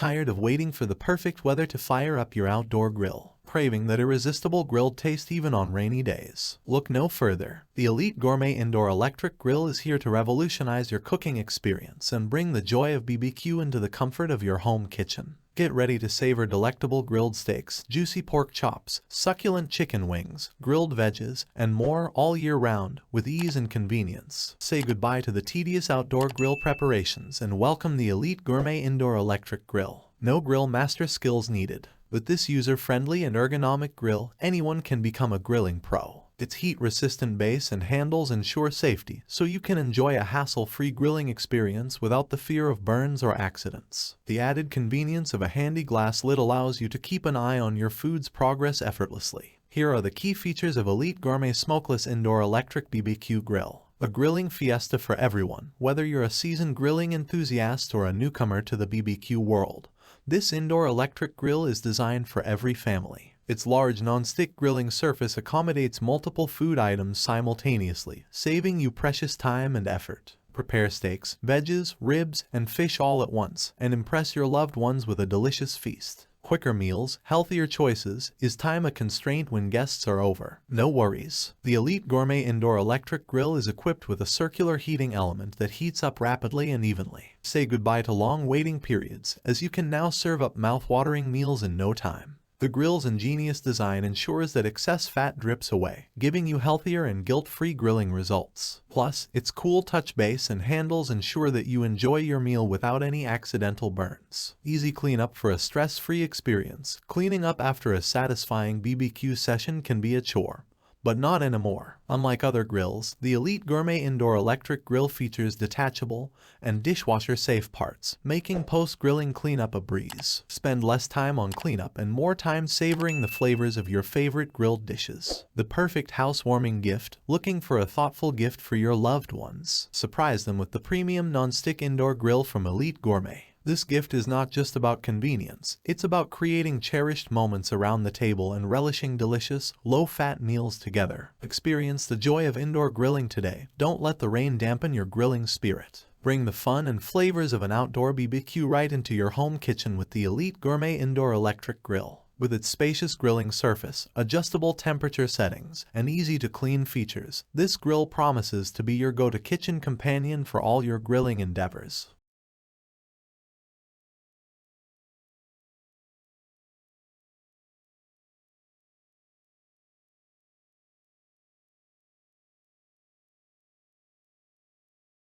Tired of waiting for the perfect weather to fire up your outdoor grill? Craving that irresistible grilled taste even on rainy days? Look no further. The Elite Gourmet Indoor Electric Grill is here to revolutionize your cooking experience and bring the joy of BBQ into the comfort of your home kitchen. Get ready to savor delectable grilled steaks, juicy pork chops, succulent chicken wings, grilled veggies, and more all year round with ease and convenience. Say goodbye to the tedious outdoor grill preparations and welcome the Elite Gourmet Indoor Electric Grill. No grill master skills needed. With this user-friendly and ergonomic grill, anyone can become a grilling pro. Its heat-resistant base and handles ensure safety, so you can enjoy a hassle-free grilling experience without the fear of burns or accidents. The added convenience of a handy glass lid allows you to keep an eye on your food's progress effortlessly. Here are the key features of Elite Gourmet Smokeless Indoor Electric BBQ Grill. A grilling fiesta for everyone, whether you're a seasoned grilling enthusiast or a newcomer to the BBQ world. This indoor electric grill is designed for every family. Its large non-stick grilling surface accommodates multiple food items simultaneously, saving you precious time and effort. Prepare steaks, veggies, ribs, and fish all at once, and impress your loved ones with a delicious feast. Quicker meals, healthier choices. Is time a constraint when guests are over? No worries. The Elite Gourmet Indoor Electric Grill is equipped with a circular heating element that heats up rapidly and evenly. Say goodbye to long waiting periods, as you can now serve up mouth-watering meals in no time. The grill's ingenious design ensures that excess fat drips away, giving you healthier and guilt-free grilling results. Plus, its cool touch base and handles ensure that you enjoy your meal without any accidental burns. Easy cleanup for a stress-free experience. Cleaning up after a satisfying BBQ session can be a chore. But not anymore. Unlike other grills, the Elite Gourmet Indoor Electric Grill features detachable and dishwasher-safe parts, making post-grilling cleanup a breeze. Spend less time on cleanup and more time savoring the flavors of your favorite grilled dishes. The perfect housewarming gift. Looking for a thoughtful gift for your loved ones? Surprise them with the premium non-stick indoor grill from Elite Gourmet. This gift is not just about convenience, it's about creating cherished moments around the table and relishing delicious, low-fat meals together. Experience the joy of indoor grilling today. Don't let the rain dampen your grilling spirit. Bring the fun and flavors of an outdoor BBQ right into your home kitchen with the Elite Gourmet Indoor Electric Grill. With its spacious grilling surface, adjustable temperature settings, and easy-to-clean features, this grill promises to be your go-to kitchen companion for all your grilling endeavors.